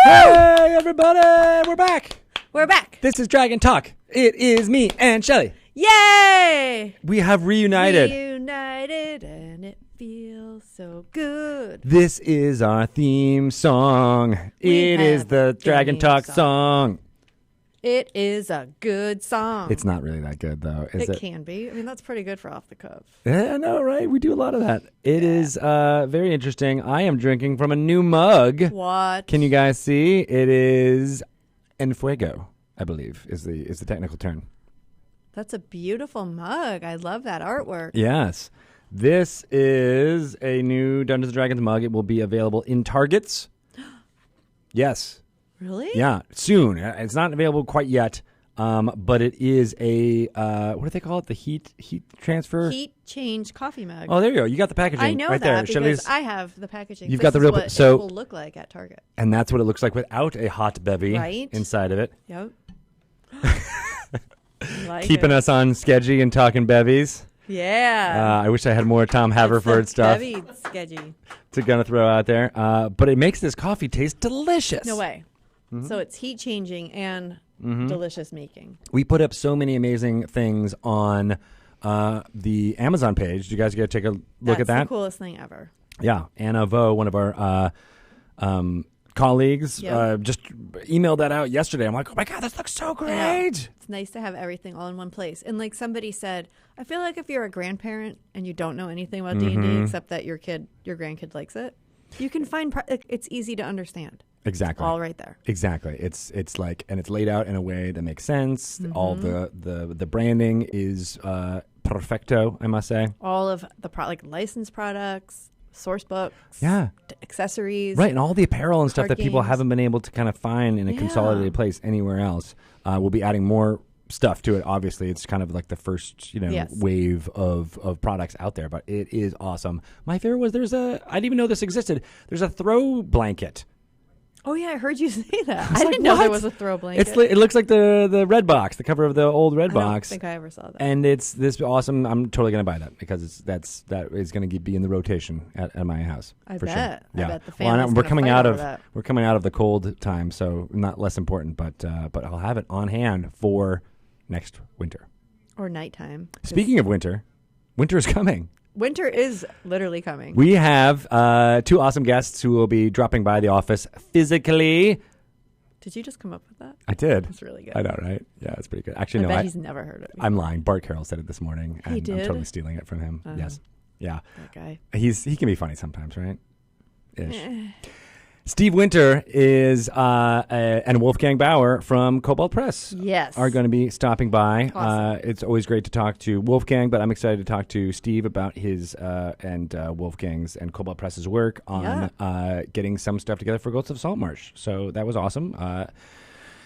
Hey, everybody! We're back! We're back. This is Dragon Talk. It is me and Shelly. Yay! We have reunited. Reunited, and it feels so good. This is our theme song. It is the Dragon Talk song. It is a good song. It's not really that good, though, is it? It can be. I mean, that's pretty good for off the cuff. Yeah, I know, right? We do a lot of that. It is very interesting. I am drinking from a new mug. What? Can you guys see? It is En Fuego, I believe, is the technical term. That's a beautiful mug. I love that artwork. Yes. This is a new Dungeons & Dragons mug. It will be available in Targets. Yes. Really? Yeah, soon. It's not available quite yet, but it is a, what do they call it? The heat transfer? Heat change coffee mug. Oh, there you go. You got the packaging I know right that there. because Shelley's, I have the packaging. You've This got the is real... what So, it will look like at Target. And that's what it looks like without a hot bevy inside of it. Yep. Keeping us on sketchy and talking bevies. Yeah. I wish I had more Tom Haverford stuff Sketchy. to gonna throw out there. But it makes this coffee taste delicious. No way. Mm-hmm. So it's heat changing and delicious making. We put up so many amazing things on the Amazon page. Did you guys get to take a look at that? That's the coolest thing ever. Yeah. Anna Vo, one of our colleagues, just emailed that out yesterday. I'm like, oh my God, this looks so great. It's nice to have everything all in one place. And like somebody said, I feel like if you're a grandparent and you don't know anything about D&D except that your grandkid likes it, you can find it's easy to understand. Exactly. All right there. Exactly. It's like, and it's laid out in a way that makes sense. All the branding is perfecto, I must say. All of the licensed products, source books, accessories. Right, and all the apparel and stuff that people games. haven't been able to kind of find in a consolidated place anywhere else. We'll be adding more stuff to it. Obviously, it's kind of like the first, wave of products out there, but it is awesome. My favorite was I didn't even know this existed. There's a throw blanket. Oh yeah, I heard you say that. I didn't like, know there what? was a throw blanket. It looks like the red box, the cover of the old red box. I don't think I ever saw that. And it's this awesome. I'm totally gonna buy that because that is gonna be in the rotation at my house. I for bet. Sure. Yeah. I bet the family's we're coming out of that. we're coming out of the cold time, so not less important. But I'll have it on hand for next winter or nighttime. Speaking of winter is coming. Winter is literally coming. We have two awesome guests who will be dropping by the office physically. Did you just come up with that? I did. That's really good. I know, right? Yeah, it's pretty good. Actually, I no, bet he's never heard it before. I'm lying. Bart Carroll said it this morning, and He did? I'm totally stealing it from him. Yes. Yeah. That guy. He can be funny sometimes, right? Ish. Steve Winter is and Wolfgang Bauer from Cobalt Press. Yes. Are going to be stopping by. Awesome. It's always great to talk to Wolfgang, but I'm excited to talk to Steve about his and Wolfgang's and Cobalt Press's work on getting some stuff together for Ghosts of Saltmarsh. So that was awesome.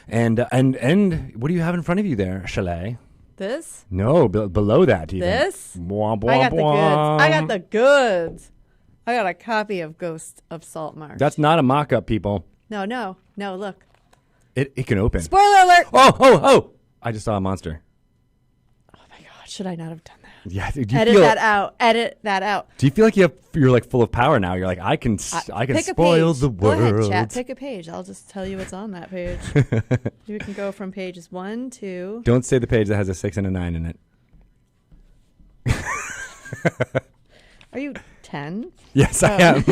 And what do you have in front of you there, Chalet? This? No, below that even. This? Bwah, bwah, I got the bwah. goods. I got the goods. I got a copy of Ghost of Saltmarsh. That's not a mock-up, people. No, look. It can open. Spoiler alert! Oh! I just saw a monster. Oh my God, should I not have done that? Yeah. Edit that out. Do you feel like you're like full of power now? You're like, I can spoil the world. Go ahead, chat. Pick a page. I'll just tell you what's on that page. You can go from pages 1, 2. Don't say the page that has a 6 and a 9 in it. Are you 10? Yes, I am.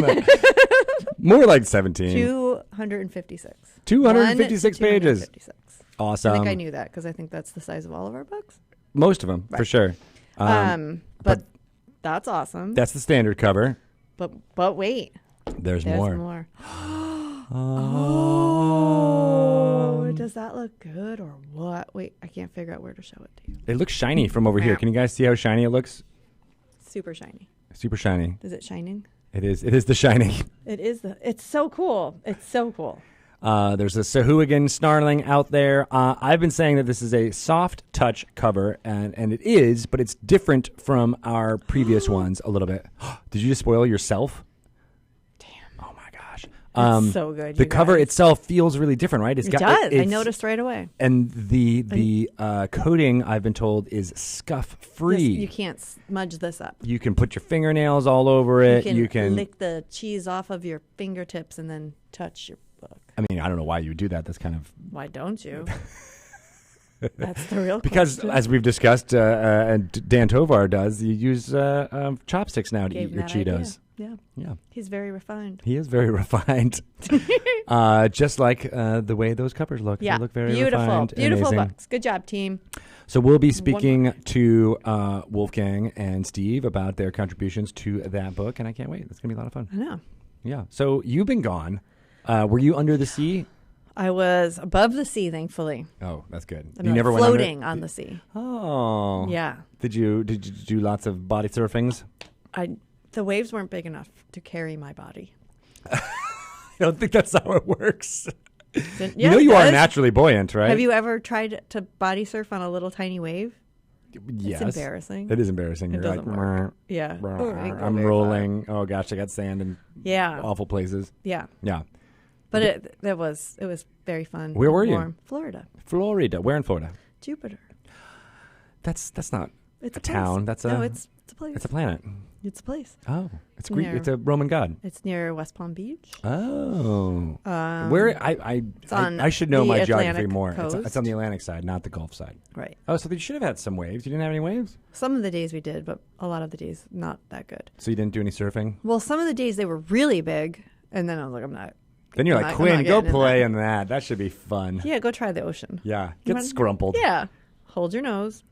More like 17. 256. 256 pages. 256. Awesome. I think I knew that because I think that's the size of all of our books. Most of them, for sure. But that's awesome. That's the standard cover. But wait. There's more. Oh, does that look good or what? Wait, I can't figure out where to show it to you. It looks shiny from over here. Can you guys see how shiny it looks? Super shiny. Super shiny. Is it shining? It is the shining. It's so cool. It's so cool. There's a Sahuagin snarling out there. I've been saying that this is a soft touch cover, and it is, but it's different from our previous ones a little bit. Did you just spoil yourself? Damn. Oh my gosh. It's so good. The cover itself feels really different, right? It does. I noticed right away. And the coating, I've been told, is scuff free. You can't smudge this up. You can put your fingernails all over it. You can lick the cheese off of your fingertips and then touch your book. I mean, I don't know why you would do that. That's kind of Why don't you? That's the real because, question. as we've discussed, and Dan Tovar does, you use chopsticks now to Gave eat your that Cheetos. idea. Yeah. Yeah, He's very refined. he is very refined. Just like the way those covers look. Yeah. They look very Beautiful. refined. Beautiful amazing. books. Good job, team. So we'll be speaking to Wolfgang and Steve about their contributions to that book, and I can't wait. It's going to be a lot of fun. I know. Yeah. So you've been gone. Were you under the sea? I was above the sea, thankfully. Oh, that's good. I'm You like never floating went on the sea. Oh. Yeah. Did you do lots of body surfings? The waves weren't big enough to carry my body. I don't think that's how it works. Yeah, you know it you are does. naturally buoyant, right? Have you ever tried to body surf on a little tiny wave? Yes. It's embarrassing. It is embarrassing. It You're doesn't like, work. Yeah. "Brr, Oh, it ain't go I'm very rolling. Oh gosh, I got sand in Yeah. awful places. Yeah. Yeah. But it was very fun. Where were you? Warm. Florida. Florida. Where in Florida? Jupiter. That's not It's a a place. town. That's No, a it's a place. it's a planet. It's a place. Oh, it's Greek. Near- It's a Roman god. It's near West Palm Beach. Oh, where on I should know the my geography Atlantic more. It's coast. on the Atlantic side, not the Gulf side. Right. Oh, so you should have had some waves. You didn't have any waves, Some of the days we did, but a lot of the days not that good. so you didn't do any surfing. Well, some of the days they were really big, and then I was like, I'm not. Then you're I'm like, not Quinn, go getting in play that. in that. That should be fun. Yeah, go try the ocean. Yeah, get wanna- scrumpled. Yeah. Hold your nose.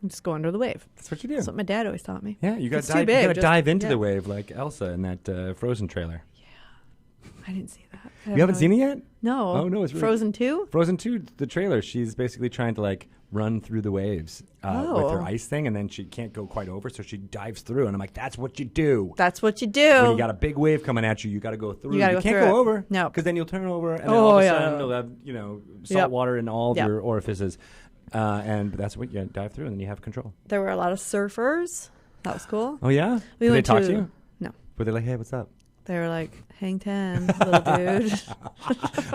And just go under the wave. That's what you do. That's what my dad always taught me. Yeah, you got It's to too dive. big, You got to just- dive into yeah. the wave like Elsa in that Frozen trailer. I didn't see that. You haven't seen it yet? No. Oh, no, it's really- Frozen 2? Frozen 2, the trailer. She's basically trying to like run through the waves with her Oh. ice thing, and then she can't go quite over, so she dives through. And I'm like, that's what you do. That's what you do. When you got a big wave coming at you, you got to go through. You gotta go can't through go it. over. No. because then you'll turn over, and then Oh, all of a yeah. sudden you'll have salt Yep. water in all of Yep. your orifices, and that's what you dive through, and then you have control. There were a lot of surfers. That was cool. Oh yeah, We did they went talk to- to you? No. Were they like, hey, what's up? They were like, hang 10, little dude.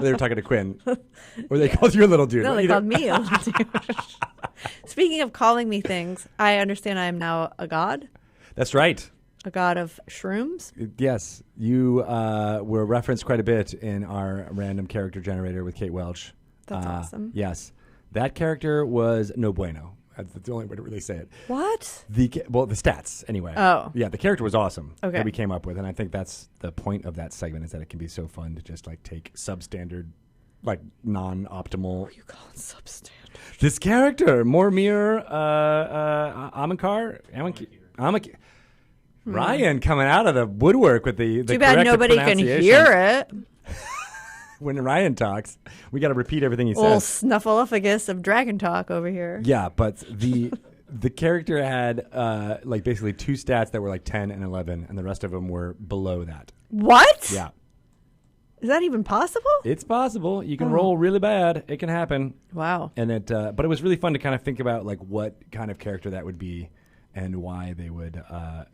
They were talking to Quinn, or they called you a little dude. No, they Either- called me a little dude. Speaking of calling me things, I understand I am now a god. That's right. A god of shrooms. Yes, you were referenced quite a bit in our random character generator with Kate Welch. That's awesome. Yes, that character was no bueno. That's the only way to really say it. What? The stats anyway. Oh. Yeah, the character was awesome. Okay. That we came up with, and I think that's the point of that segment, is that it can be so fun to just like take substandard, like non-optimal. You call it substandard. This character, Mormir Amankar, Ryan coming out of the woodwork with the Too bad correct nobody can pronunciation. hear it. When Ryan talks, we got to repeat everything he Old says. snuffleupagus of dragon talk over here. Yeah, but the character had like basically two stats that were like 10 and 11, and the rest of them were below that. What? Yeah, Is that even possible? it's possible. You can roll really bad. It can happen. Wow. And but it was really fun to kind of think about like what kind of character that would be, and why they would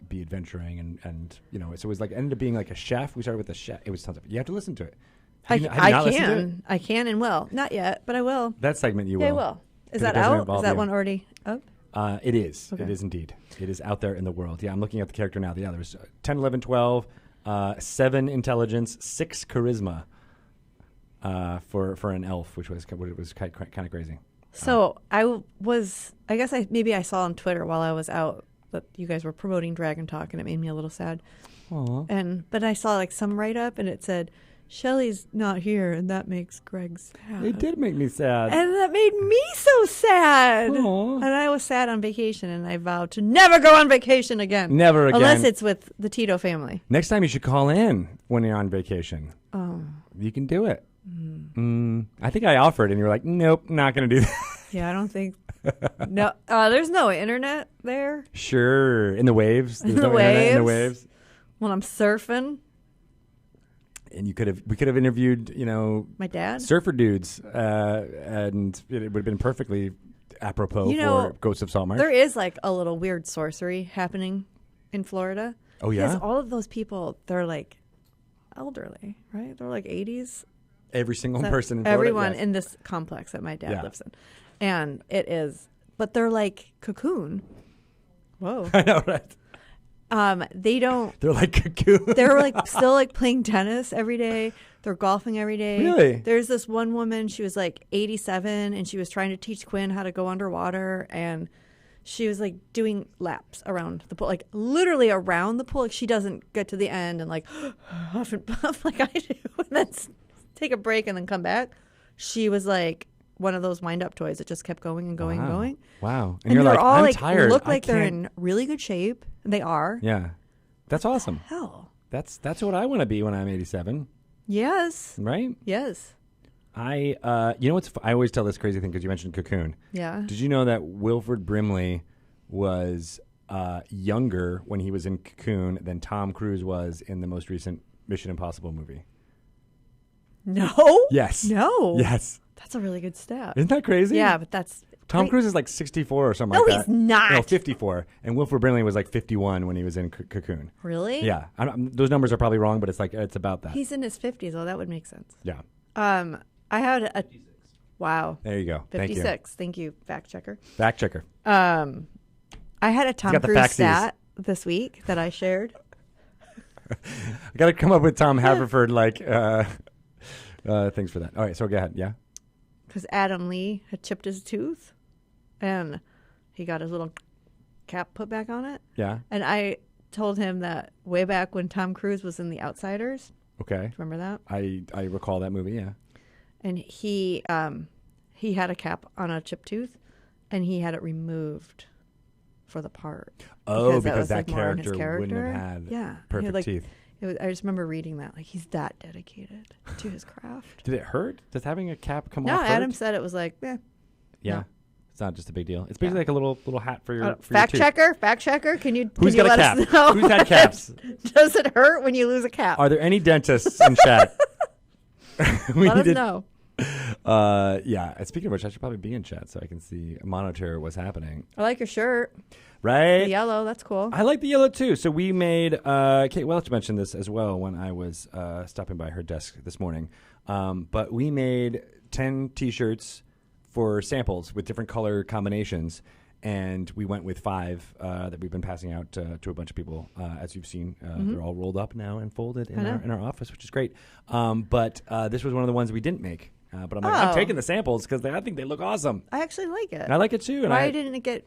be adventuring, and so it was like ended up being like a chef. We started with a chef. It was tons of. You have to listen to it. Have you not listened to it? I can and will. Not yet, but I will. That segment you will. Yeah, I will. Is 'Cause it that doesn't out? involve Is that you. one already up? It is. Okay. It is indeed. It is out there in the world. Yeah, I'm looking at the character now. Yeah, there was 10, 11, 12, 7 intelligence, 6 charisma for an elf, which was kind of crazy. So I guess maybe I saw on Twitter while I was out that you guys were promoting Dragon Talk, and it made me a little sad. Aww. But I saw like some write up, and it said Shelly's not here, and that makes Greg sad. It did make me sad. And that made me so sad. Aw. And I was sad on vacation, and I vowed to never go on vacation again. Never again. Unless it's with the Tito family. Next time you should call in when you're on vacation. Oh. You can do it. I think I offered, and you're like, nope, not going to do that. Yeah, I don't think. No, there's no internet there Sure. In the waves. There's the no internet in the waves. waves. when I'm surfing. And we could have interviewed, My dad. surfer dudes, and it would have been perfectly apropos for Ghosts of Salt Marsh. There is like a little weird sorcery happening in Florida. Oh, yeah? Because all of those people, they're like elderly, right? They're like 80s. Every single So person in Florida. everyone yes. in this complex that my dad Yeah. lives in. And it is, but they're like cocoon. Whoa. I know, right? They don't. They're like cocoon. They're like still like playing tennis every day. They're golfing every day. Really? There's this one woman, she was like 87 and she was trying to teach Quinn how to go underwater, and she was like doing laps around the pool, like literally around the pool. Like she doesn't get to the end and like huff and puff like I do and then take a break and then come back. She was like one of those wind up toys that just kept going and going and going. Wow. And you're they're like, all I'm like tired. look like they're in really good shape. And they are. Yeah. That's awesome. Hell. That's what I want to be when I'm 87. Yes. Right? Yes. You know what's, I always tell this crazy thing because you mentioned Cocoon. Yeah. Did you know that Wilford Brimley was younger when he was in Cocoon than Tom Cruise was in the most recent Mission Impossible movie? No. Yes. No. Yes. That's a really good stat. Isn't that crazy? Yeah, but that's Tom Cruise is like 64 or something No, like that. he's not. No, 54. And Wilford Brimley was like 51 when he was in Cocoon. Really? Yeah. Those numbers are probably wrong, but it's about that. He's in his 50s. Oh, that would make sense. Yeah. I had a 56. Wow. There you go. 56. Thank you, fact checker. Fact checker. I had a Tom got the Cruise faxies. stat this week that I shared. I got to come up with Tom Haverford things for that. All right, so go ahead. Yeah. Because Adam Lee had chipped his tooth, and he got his little cap put back on it. Yeah. And I told him that way back when Tom Cruise was in The Outsiders. Okay. Remember that? I recall that movie. Yeah. And he had a cap on a chipped tooth, and he had it removed for the part. Oh, because because was, that like, more in his wouldn't have had yeah. perfect like, teeth. I just remember reading that. Like, he's that dedicated to his craft. Did it hurt? Does having a cap come No, off hurt? Adam said it was like, Yeah. No. It's not just a big deal. It's basically like a little hat for your fact your tooth. Fact checker. Can you Who's can got you a let cap? us know? Who's had caps? Does it hurt when you lose a cap? Are there any dentists in chat? Let us know. Yeah. And speaking of which, I should probably be in chat so I can monitor what's happening. I like your shirt. Right? The yellow. That's cool. I like the yellow too. So we made Kate Welch mentioned this as well when I was stopping by her desk this morning. But we made 10 T-shirts for samples with different color combinations, and we went with 5 that we've been passing out to a bunch of people. As you've seen, they're all rolled up now and folded in our office, which is great. But this was one of the ones we didn't make. But I'm like, I'm taking the samples because I think they look awesome. I actually like it. And I like it too. And Why didn't it get?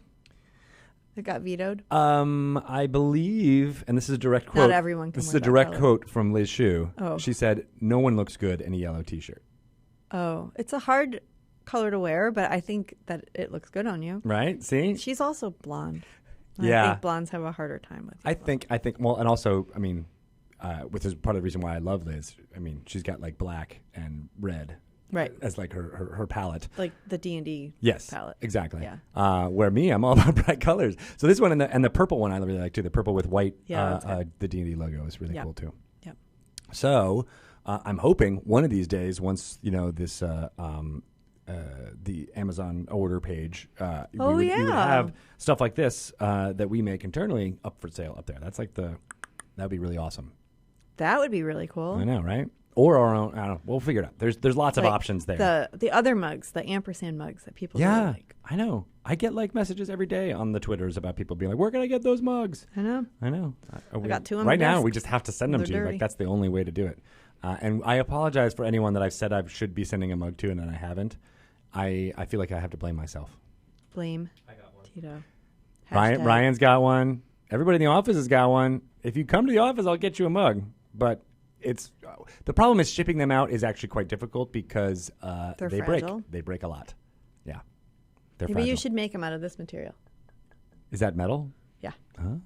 It got vetoed. I believe, and this is a direct quote. Not everyone can This is wear a that direct color. quote from Liz Shue. Oh. She said, "No one looks good in a yellow T-shirt." Oh, it's a hard color to wear, but I think that it looks good on you. Right? See? She's also blonde. Yeah. I think blondes have a harder time with it. I think. Well, and also, I mean, which is part of the reason why I love Liz. I mean, she's got like black and red, right, as like her palette. Like the D&D yes, palette. Exactly. Yeah. Where me, I'm all about bright colors. So this one and the purple one I really like too. The purple with white. Yeah, that's good. The D&D logo is really cool too. Yep. So I'm hoping one of these days, once this the Amazon order page, we would have stuff like this that we make internally up for sale up there. That'd be really awesome. That would be really cool. I know, right? Or our own. I don't know. We'll figure it out. There's lots of Like options there. The other mugs, the ampersand mugs that people really like. I know. I get like messages every day on the Twitters about people being like, "Where can I get those mugs?" I know. I got 2 on right the now. desk. We just have to send them They're to you. dirty. Like that's the only way to do it. And I apologize for anyone that I've said I should be sending a mug to and then I haven't. I feel like I have to blame myself. Blame. I got one. Tito. Ryan's got one. Everybody in the office has got one. If you come to the office, I'll get you a mug. But the problem is shipping them out is actually quite difficult because they fragile. break. They break a lot. Yeah, they're Maybe fragile. you should make them out of this material. Is that metal? Yeah. Oh,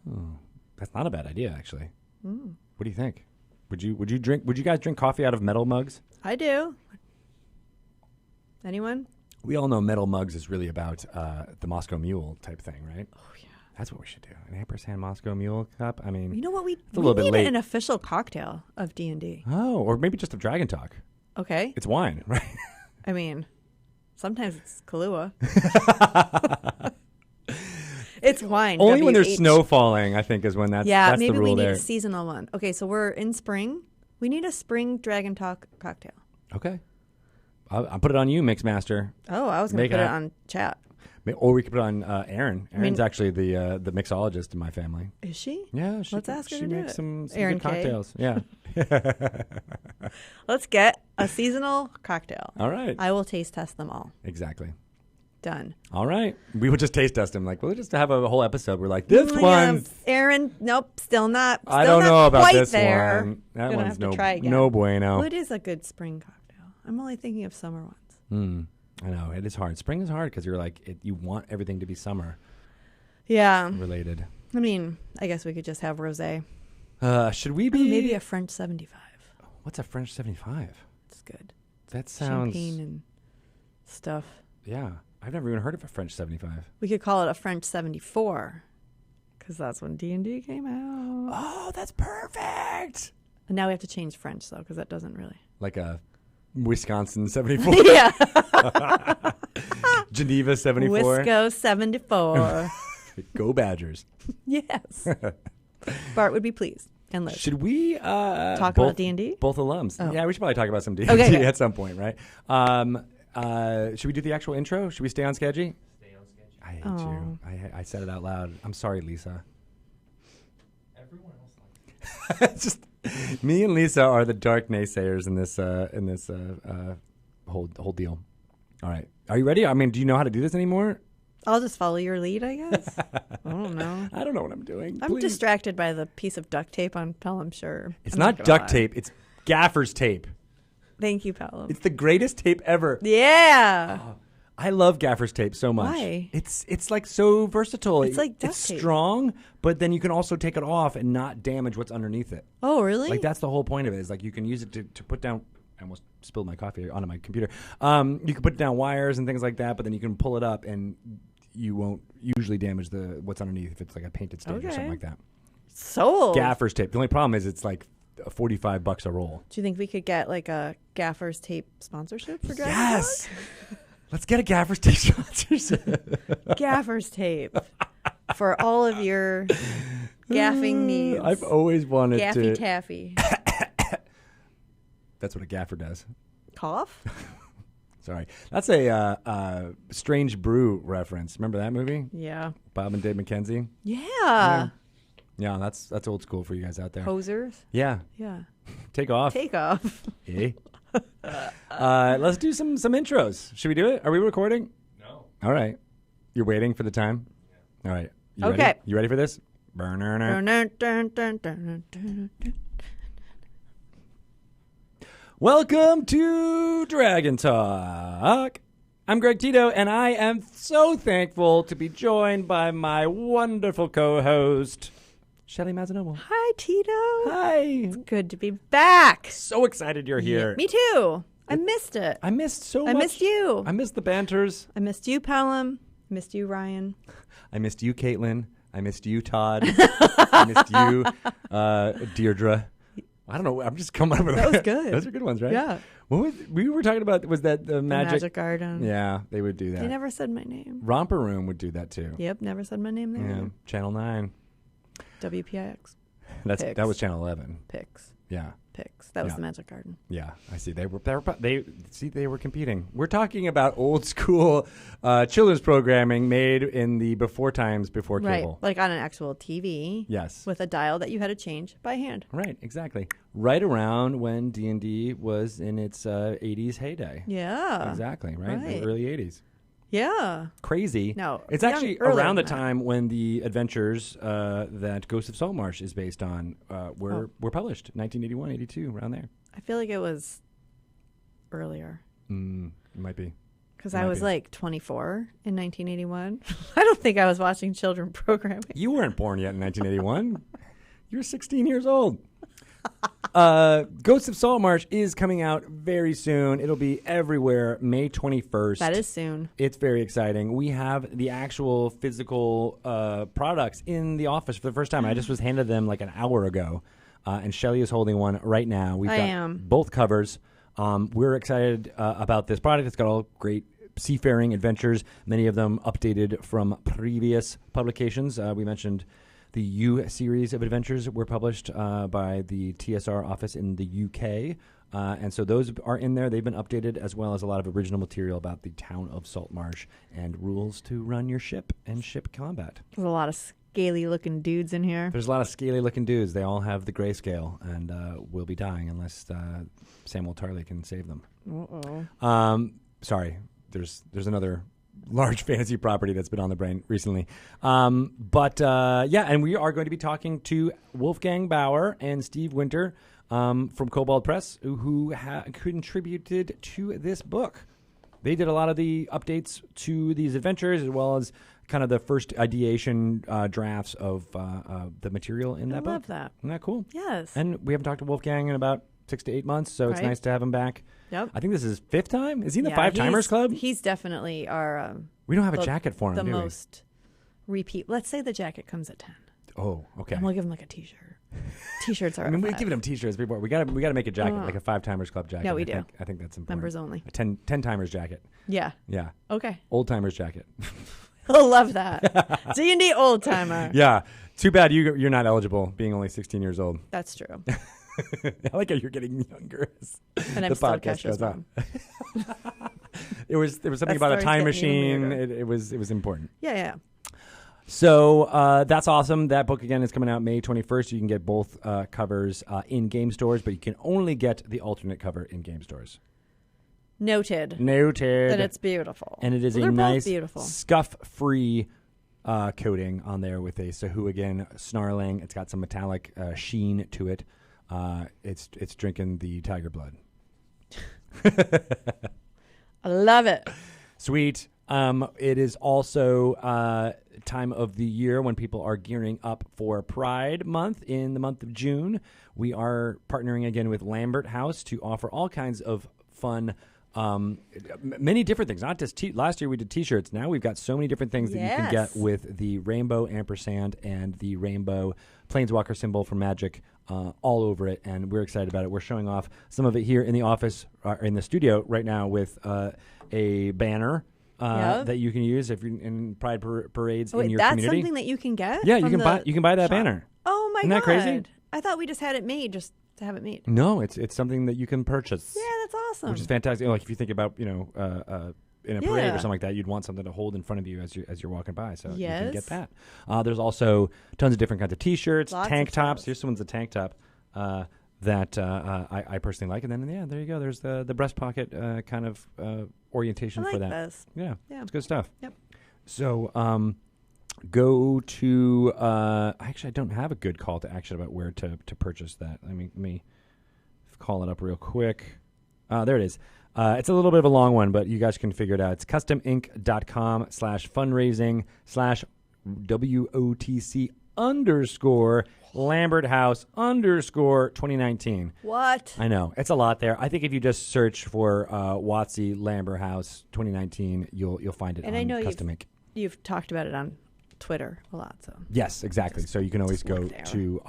that's not a bad idea, actually. Mm. What do you think? Would you guys drink coffee out of metal mugs? I do. Anyone? We all know metal mugs is really about the Moscow Mule type thing, right? Oh yeah. That's what we should do. An ampersand Moscow Mule cup. I mean, You know what? We a little bit need late. an official cocktail of D&D. Oh, or maybe just a Dragon Talk. Okay. It's wine, right? I mean, sometimes it's Kahlua. It's wine. Only when there's WH. snow falling, I think, is when that's the maybe rule we need there. a seasonal one. Okay, so we're in spring. We need a spring Dragon Talk cocktail. Okay. I'll put it on you, Mixmaster. Oh, I was going to put it on chat. Or we could put on Erin. Erin's actually the mixologist in my family. Is she? Yeah, Let's ask her to do makes it. some Erin good cocktails. Yeah. Let's get a seasonal cocktail. All right. I will taste test them all. Exactly. Done. All right. We would just taste test them. Like, we'll just have a whole episode. We're like, this one. Erin, nope, still not. I don't know about this there. one. That Gonna one's have to try again. no bueno. Well, it is a good spring cocktail. I'm only thinking of summer ones. I know. It is hard. Spring is hard because you're like, you want everything to be summer Yeah. related. I mean, I guess we could just have rosé. Should we be? Maybe a French 75. What's a French 75? It's good. That sounds. Champagne and stuff. Yeah. I've never even heard of a French 75. We could call it a French 74 because that's when D&D came out. Oh, that's perfect. And now we have to change French, though, because that doesn't really. Like a Wisconsin 74. Yeah. Geneva 74. Wisco 74. Go Badgers. Yes. Bart would be pleased. And Liz. Should we talk about D&D? Both alums. Oh. Yeah, we should probably talk about some D&D at some point, right? Should we do the actual intro? Should we stay on Sketchy? Stay on Sketchy. I hate you. I said it out loud. I'm sorry, Lisa. Everyone else likes it. It's just me and Lisa are the dark naysayers in this whole deal. All right, are you ready? I mean, do you know how to do this anymore? I'll just follow your lead, I guess. I don't know. I don't know what I'm doing. I'm distracted by the piece of duct tape on Pelham, sure. It's I'm not gonna duct lie. tape. It's gaffer's tape. Thank you, Pelham. It's the greatest tape ever. Yeah. I love gaffer's tape so much. Why? It's like so versatile. It's like duct it's tape. strong, but then you can also take it off and not damage what's underneath it. Oh, really? Like that's the whole point of it. Is like you can use it to put down. I almost spilled my coffee onto my computer. You can put down wires and things like that, but then you can pull it up and you won't usually damage what's underneath if it's like a painted stage or something like that. Sold. Gaffer's tape. The only problem is it's like $45 a roll. Do you think we could get like a gaffer's tape sponsorship for Dragon Yes. Let's get a gaffer's tape sponsorship. Gaffer's tape for all of your gaffing needs. I've always wanted Gaffy to. taffy. That's what a gaffer does. Cough? Sorry. That's a Strange Brew reference. Remember that movie? Yeah. Bob and Dave McKenzie? Yeah. Yeah, that's old school for you guys out there. Posers? Yeah. Yeah. Take off. Take off. Eh? Let's do some intros. Should we do it? Are we recording? No. All right. You're waiting for the time? Yeah. All right. You Okay. Ready? You ready for this? Welcome to Dragon Talk. I'm Greg Tito, and I am so thankful to be joined by my wonderful co-host, Shelly Mazzanoble. Hi, Tito. Hi. Good to be back. So excited you're here. Me too. I missed it. I missed so much. I missed you. I missed the banters. I missed you, Pelham. Missed you, Ryan. I missed you, Caitlin. I missed you, Todd. I missed you, Deirdre. I don't know. I'm just coming up with That was good. Those are good ones, right? Yeah. We were talking about? Was that the Magic Garden. Yeah, they would do that. They never said my name. Romper Room would do that too. Yep, never said my name there. Yeah, Channel 9. WPIX. That was Channel 11. Pix. Yeah. Pix. That was Yeah. the Magic Garden. Yeah, I see. They were competing. We're talking about old school children's programming made in the before cable. Right. Like on an actual TV. Yes. With a dial that you had to change by hand. Right, exactly. Right around when D&D was in its 80s heyday. Yeah. Exactly, right? Right. The early 80s. Yeah. Crazy. No, It's young- actually earlier around the than that. time when the adventures that Ghost of Saltmarsh is based on were published, 1981, 82, around there. I feel like it was earlier. It might be. Because It I might was be. like 24 in 1981. I don't think I was watching children programming. You weren't born yet in 1981. You were 16 years old. Ghost of Saltmarsh is coming out very soon. It'll be everywhere May 21st. That is soon. It's very exciting. We have the actual physical products in the office for the first time. I just was handed them like an hour ago, and Shelly is holding one right now. We've I got am. both covers. We're excited about this product. It's got all great seafaring adventures, many of them updated from previous publications. We mentioned the U series of adventures were published by the TSR office in the UK. And so those are in there. They've been updated, as well as a lot of original material about the town of Saltmarsh and rules to run your ship and ship combat. There's a lot of scaly-looking dudes in here. There's a lot of scaly-looking dudes. They all have the grayscale and will be dying unless Samuel Tarley can save them. Uh-oh. Sorry, there's another large fantasy property that's been on the brain recently. And we are going to be talking to Wolfgang Bauer and Steve Winter from Kobold Press, who contributed to this book. They did a lot of the updates to these adventures, as well as kind of the first ideation drafts of the material in that book. I love that. Isn't that cool? Yes. And we haven't talked to Wolfgang in about 6 to 8 months, so it's nice to have him back. Yep. I think this is his 5th time. Is he in the Five Timers Club? He's definitely our... we don't have a jacket for him, the do we? most repeat. Let's say the jacket comes at 10. Oh, okay. And we'll give him like a T-shirt. T-shirts are I mean, we've five. given him T-shirts before. We got to make a jacket, like a Five Timers Club jacket. Yeah, we do. I think that's important. Members only. A 10 Timers jacket. Yeah. Yeah. Okay. Old Timers jacket. He'll love that. D&D old timer. Yeah. Too bad you're not eligible, being only 16 years old. That's true. I like how you're getting younger. And I'm still Kesha's mom. There was something That about a story's time getting even machine. weirder. It was important. Yeah. So that's awesome. That book, again, is coming out May 21st. You can get both covers in game stores, but you can only get the alternate cover in game stores. Noted. And it's beautiful. And it is They're a both nice, beautiful. scuff-free coating on there with a Sahuagin snarling. It's got some metallic sheen to it. It's drinking the tiger blood. I love it. Sweet. It is also time of the year when people are gearing up for Pride Month in the month of June. We are partnering again with Lambert House to offer all kinds of fun, many different things. Not just last year we did T-shirts. Now we've got so many different things that you can get with the rainbow ampersand and the rainbow planeswalker symbol for Magic all over it, and we're excited about it. We're showing off some of it here in the office, in the studio right now with a banner. That you can use if you're in Pride parades in your community. That's something that you can get? Yeah, you can buy that shop? banner. Oh my God. Isn't that crazy? I thought we just had it made just to have it made. No, it's something that you can purchase. Yeah, that's awesome. Which is fantastic. Like if you think about, in a parade or something like that, you'd want something to hold in front of you as you're walking by. So you can get that. There's also tons of different kinds of T-shirts, tank tops. Here's someone's a tank top. That I personally like. And then, there you go. There's the breast pocket kind of orientation for that. This. Yeah, it's good stuff. Yep. So go to actually, I don't have a good call to action about where to purchase that. Let me call it up real quick. There it is. It's a little bit of a long one, but you guys can figure it out. It's customink.com/fundraising/WOTC_Lambert House _2019. What? I know. It's a lot there. I think if you just search for WOTC Lambert House 2019, you'll find it and on I know Custom Ink. You've talked about it on Twitter a lot. So Yes, exactly. So you can always go there. to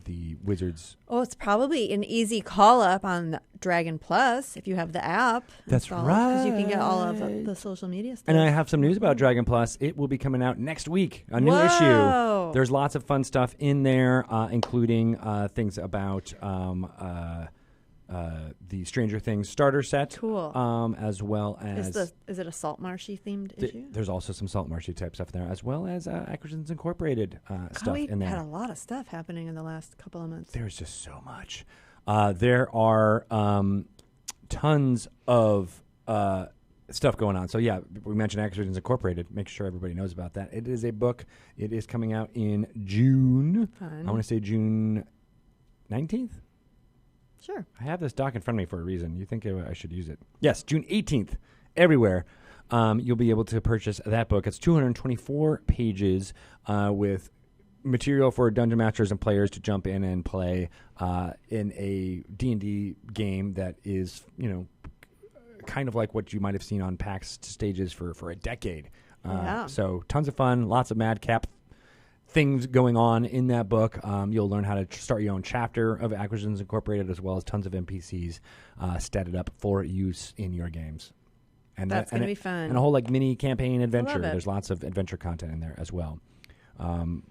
the Wizards. Oh, it's probably an easy call up on Dragon Plus if you have the app. That's installed, because you can get all of right. the social media stuff. And I have some news about Dragon Plus. It will be coming out next week, a new Whoa. issue. There's lots of fun stuff in there, including things about the Stranger Things starter set. Cool. As well as... Is it a Salt Marshy themed issue? There's also some Salt Marshy type stuff there, as well as Acquisitions Incorporated stuff we in there. had a lot of stuff happening in the last couple of months. There's just so much. There are tons of stuff going on. So, yeah, we mentioned Acquisitions Incorporated. Make sure everybody knows about that. It is a book. It is coming out in June. Fun. I want to say June 19th. Sure. I have this doc in front of me for a reason. You think I should use it? Yes, June 18th. Everywhere. You'll be able to purchase that book. It's 224 pages with material for dungeon masters and players to jump in and play in a D&D game that is, kind of like what you might have seen on PAX stages for a decade. So tons of fun, lots of madcap things going on in that book. You'll learn how to start your own chapter of Acquisitions Incorporated, as well as tons of NPCs statted up for use in your games. And that's going to be fun. And a whole mini campaign adventure. Love it. There's lots of adventure content in there as well.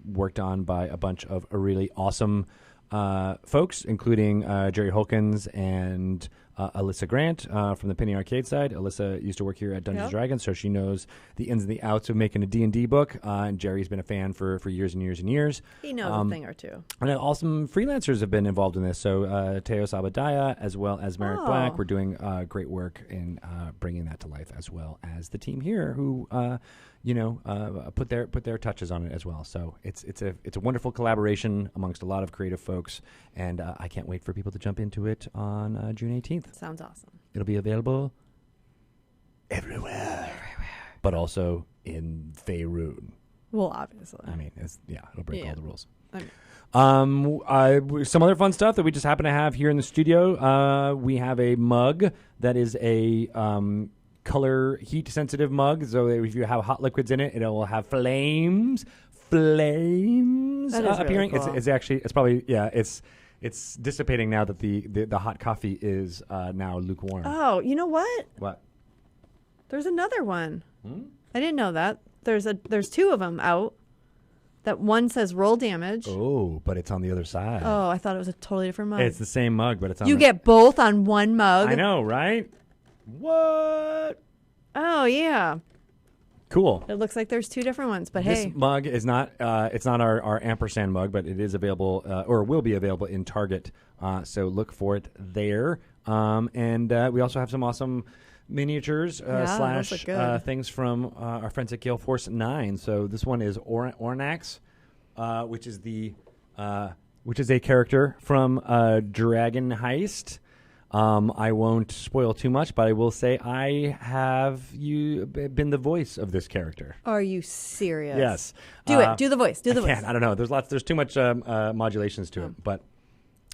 Worked on by a bunch of really awesome folks, including Jerry Holkins and Alyssa Grant from the Penny Arcade side. Alyssa used to work here at Dungeons & Dragons, so she knows the ins and the outs of making a D&D book. And Jerry's been a fan for years and years and years. He knows a thing or two. And all some freelancers have been involved in this. So Teo Sabadaya, as well as Merrick Black, we're doing great work in bringing that to life, as well as the team here who put their touches on it as well. So it's a wonderful collaboration amongst a lot of creative folks, and I can't wait for people to jump into it on June 18th. Sounds awesome. It'll be available everywhere. But also in Faerun. Well, obviously. I mean, it'll break all the rules. I Some other fun stuff that we just happen to have here in the studio. We have a mug that is a color heat sensitive mug. So if you have hot liquids in it, it will have flames That is appearing. really cool. It's dissipating now that the hot coffee is now lukewarm. Oh, you know what? What? There's another one. I didn't know that. There's two of them out. That one says roll damage. Oh, but it's on the other side. Oh, I thought it was a totally different mug. It's the same mug, but it's on. You get both on one mug. I know, right? What? Oh yeah. Cool. It looks like there's two different ones, but This hey, mug is not. It's not our ampersand mug, but it is available, or will be available in Target. So look for it there. And we also have some awesome miniatures those look good. things from our friends at Gale Force 9. So this one is Ornax, which is a character from Dragon Heist. I won't spoil too much, but I will say I have been the voice of this character. are you serious? Yes. Do it. Do the voice. Do the voice. I don't know. There's too much modulations to it, but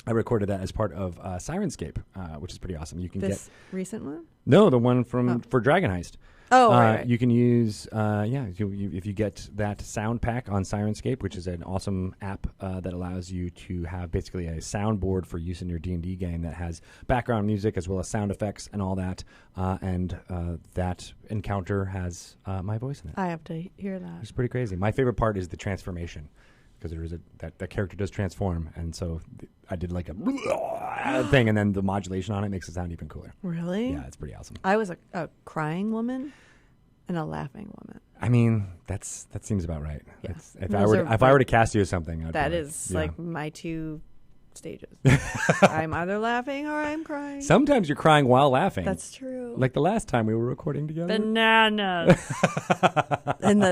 I recorded that as part of Sirenscape, which is pretty awesome. You can This recent one? the one for Dragon Heist. Oh, right. You can use if you get that sound pack on Sirenscape, which is an awesome app that allows you to have basically a soundboard for use in your D&D game that has background music as well as sound effects and all that. And that encounter has my voice in it. I have to hear that. It's pretty crazy. My favorite part is the transformation, because there is that character does transform, and so I did like a thing, and then the modulation on it makes it sound even cooler. Really? Yeah, it's pretty awesome. I was a crying woman and a laughing woman. I mean, that seems about right. Yeah. If Those I were to cast you as something, I'd That probably- is yeah. like my two stages. I'm either laughing or I'm crying. Sometimes you're crying while laughing. That's true. Like the last time we were recording together. Bananas. And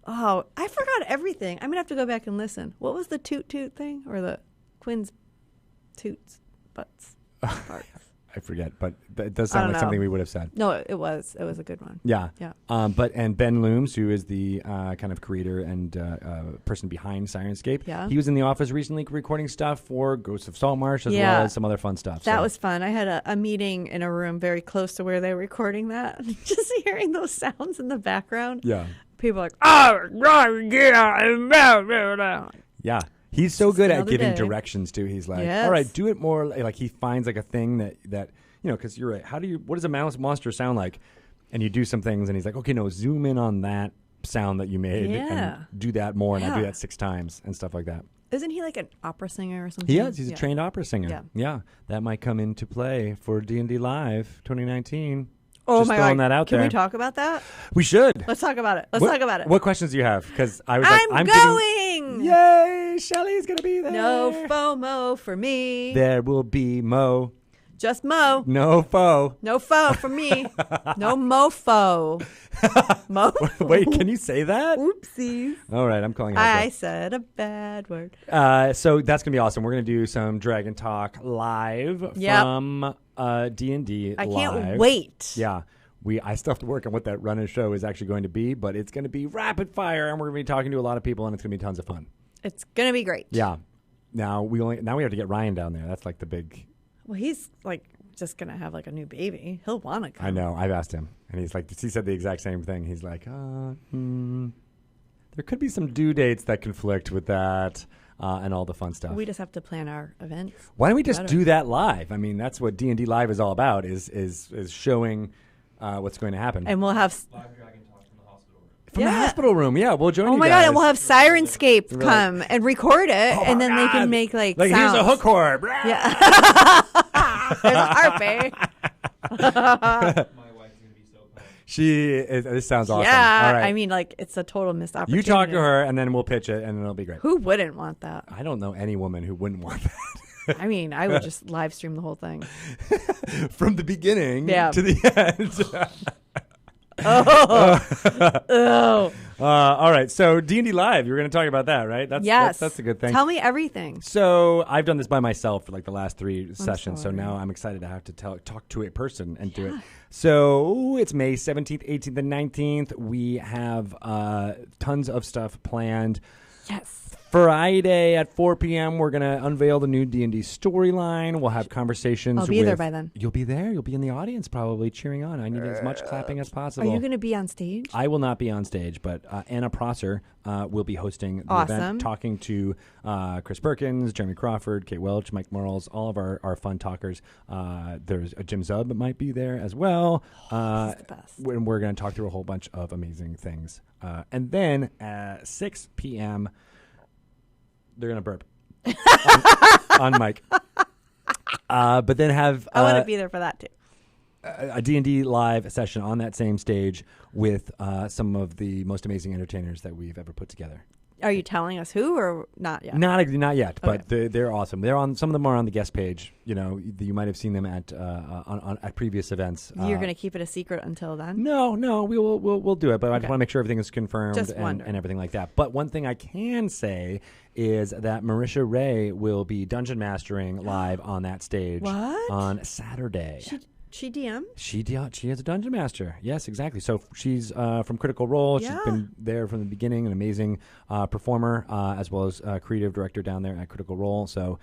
I forgot everything. I'm gonna have to go back and listen. What was the toot toot thing, or the Quinn's toots butts parts? I forget, but it does I sound don't like know. something we would have said. No, it was a good one. Yeah. Yeah. And Ben Looms, who is the kind of creator and person behind Sirenscape, Yeah. he was in the office recently recording stuff for Ghosts of Saltmarsh as Yeah. well as some other fun stuff. That So- was fun. I had a meeting in a room very close to where they were recording that. Just hearing those sounds in the background. Yeah. People are like, oh, yeah. Yeah. He's so Just good at another giving day. directions too. He's like, Yes. all right, do it more like he finds like a thing that because you're right. What does a mouse monster sound like? And you do some things, and he's like, okay, no, zoom in on that sound that you made Yeah. and do that more, and I do Yeah. that 6 times and stuff like that. Isn't he like an opera singer or something? He is. He's Yeah. a trained opera singer. Yeah. Yeah. That might come into play for D&D Live 2019. Oh Just my throwing God. that out Can there. we talk about that? We should. Let's talk about it. Let's talk about it. What questions do you have? Because I was I'm like, going. Yay! Shelly's gonna be there. No FOMO for me. There will be Mo. Just Mo. No foe. No foe for me. No mofo. Mo. Wait, can you say that? Oopsies. All right, I'm calling it. I said a bad word. So that's gonna be awesome. We're gonna do some Dragon Talk live Yep. from D&D. I live. can't wait. Yeah. I still have to work on what that run and show is actually going to be, but it's going to be rapid fire, and we're going to be talking to a lot of people, and it's going to be tons of fun. It's going to be great. Yeah. Now we have to get Ryan down there. That's like the big. Well, he's like just going to have like a new baby. He'll want to come. I know. I've asked him, and he said the exact same thing. He's like, there could be some due dates that conflict with that. And all the fun stuff. We just have to plan our events. Why don't we just better. do that live? I mean, that's what D&D Live is all about. Is showing what's going to happen. And we'll have Live Dragon Talk from the hospital room. From the hospital room. Yeah, we'll join you Oh my guys. God, and we'll have Sirenscape come and record it, and then they can make like here's sounds. a hook horn. Yeah. There's a harp, eh? My wife's gonna be so pumped. This sounds awesome. Yeah, All right. I mean, like, it's a total missed opportunity. You talk to her, and then we'll pitch it, and it'll be great. Who wouldn't want that? I don't know any woman who wouldn't want that. I mean, I would just live stream the whole thing. From the beginning Yeah. to the end. Oh. All right. So D&D Live, you were going to talk about that, right? Yes. That's a good thing. Tell me everything. So I've done this by myself for like the last 3 sessions. So sorry. now I'm excited to have to talk to a person and do it. So it's May 17th, 18th, and 19th. We have tons of stuff planned. Yes. Friday at 4 p.m., we're going to unveil the new D&D storyline. We'll have conversations. I'll be there by then. You'll be there. You'll be in the audience probably cheering on. I need as much clapping as Are possible. you going to be on stage? I will not be on stage, but Anna Prosser will be hosting the Awesome. event, talking to Chris Perkins, Jeremy Crawford, Kate Welch, Mike Morals, all of our fun talkers. There's Jim Zub might be there as well. He's the best. When we're going to talk through a whole bunch of amazing things. And then at 6 p.m., they're going to burp on mic. But then have I want to be there for that too. a D&D live session on that same stage with some of the most amazing entertainers that we've ever put together. Are you telling us who or not yet? Not yet, but Okay. they're awesome. They're on. Some of them are on the guest page. You know, you might have seen them at at previous events. You're going to keep it a secret until then? No, we'll do it, but I just Okay. want to make sure everything is confirmed Just and wondering. everything like that. But one thing I can say is that Marisha Ray will be dungeon mastering live on that stage What? on Saturday. She DM? She is a dungeon master. Yes, exactly. So she's from Critical Role. Yeah. She's been there from the beginning, an amazing performer, as well as creative director down there at Critical Role. So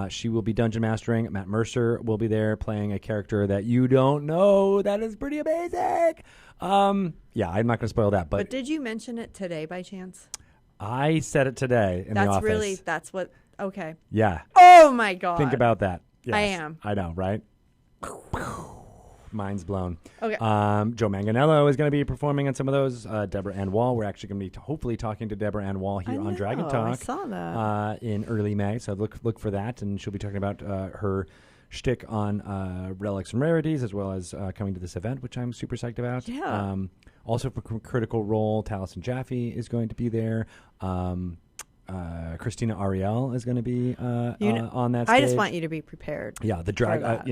she will be dungeon mastering. Matt Mercer will be there playing a character that you don't know. That is pretty amazing. Yeah, I'm not going to spoil that, But but did you mention it today by chance? I said it today in the office. That's what, okay. Yeah. Oh my God. Think about that. Yes, I am. I know, right? Mind's blown. Okay. Joe Manganello is going to be performing on some of those. Deborah Ann Wall. We're actually going to be hopefully talking to Deborah Ann Wall here on Dragon I Talk saw that. in early May. So look for that, and she'll be talking about her shtick on relics and rarities, as well as coming to this event, which I'm super psyched about. Yeah. Also for Critical Role, Taliesin Jaffe is going to be there. Christina Ariel is going to be on that stage. I just want you to be prepared. Yeah, the drag, that.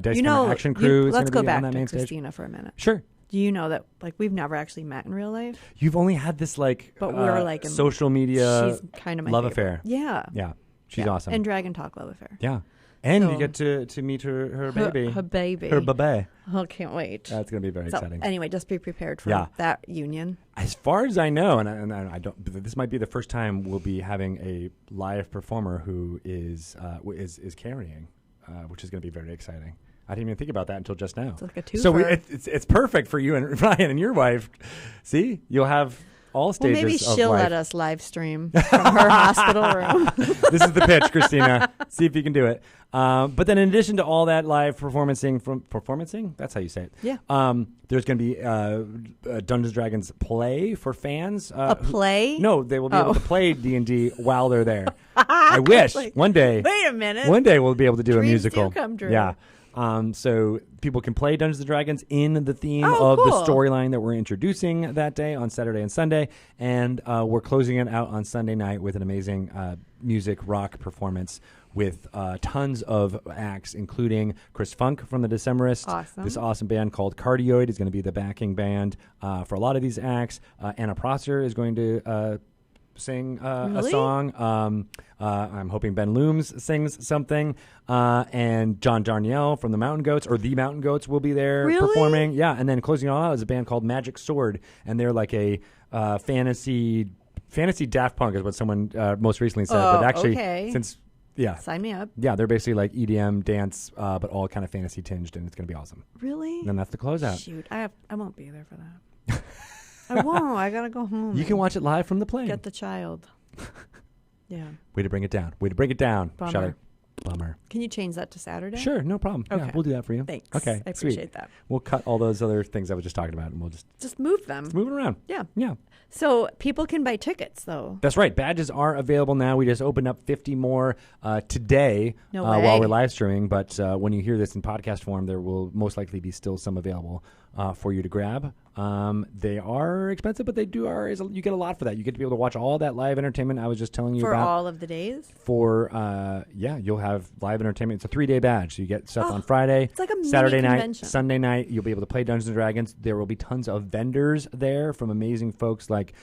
Dice Hammer Action Crew is let's going to go be back on that to main stage. Christina for a minute. Sure. Do you know that, like, we've never actually met in real life? You've only had this, like, But we're, like, social media She's kind of my love favorite. affair. Yeah. Yeah, she's Yeah. awesome. And Dragon Talk love affair. Yeah. And So- you get to meet her baby. Her baby. Her baby. Oh, can't wait. That's going to be very So, exciting. anyway, just be prepared for Yeah. that union. As far as I know, and I don't, this might be the first time we'll be having a live performer who is carrying, which is going to be very exciting. I didn't even think about that until just now. It's like a twofer. So it's perfect for you and Ryan and your wife. See, you'll have all Well, stages maybe of she'll life. let us live stream from her hospital room. This is the pitch, Christina. See if you can do it. But then in addition to all that live performancing, that's how you say it. Yeah. There's going to be Dungeons & Dragons play for fans. A play? No, they will be able to play D&D while they're there. I wish Like, one day. Wait a minute. One day we'll be able to do a Dreams musical. do come true. Yeah. So people can play Dungeons & Dragons in the theme Oh, of cool. the storyline that we're introducing that day on Saturday and Sunday. And we're closing it out on Sunday night with an amazing music rock performance with tons of acts, including Chris Funk from the Decemberists. Awesome. This awesome band called Cardioid is going to be the backing band for a lot of these acts. Anna Prosser is going to sing a Really? song. I'm hoping Ben Looms sings something. And John Darnielle from the Mountain Goats, or the Mountain Goats, will be there Really? performing. Yeah, and then closing it all out is a band called Magic Sword, and they're like a fantasy Daft Punk is what someone most recently said. Oh, but actually, okay. since yeah, Sign me up. yeah, they're basically like EDM dance, but all kind of fantasy tinged, and it's going to be awesome. Really? And then that's the closeout. Shoot, I won't be there for that. I won't. I gotta go home. You can watch it live from the plane. Get the child. Yeah. Way to bring it down. Way to bring it down. Bummer. Shudder. Bummer. Can you change that to Saturday? Sure, no problem. Yeah, Okay. we'll do that for you. Thanks. Okay, I sweet. appreciate that. We'll cut all those other things I was just talking about, and we'll Just move them. move it around. Yeah. Yeah. So people can buy tickets, though. That's right. Badges are available now. We just opened up 50 more today No way. while we're live streaming. But when you hear this in podcast form, there will most likely be still some available for you to grab. They are expensive, but you get a lot for that. You get to be able to watch all that live entertainment I was just telling you For about. all of the days? You'll have live entertainment. It's a 3-day badge. So you get stuff on Friday, it's like a Saturday mini night, convention. Sunday night. You'll be able to play Dungeons & Dragons. There will be tons of vendors there from amazing folks like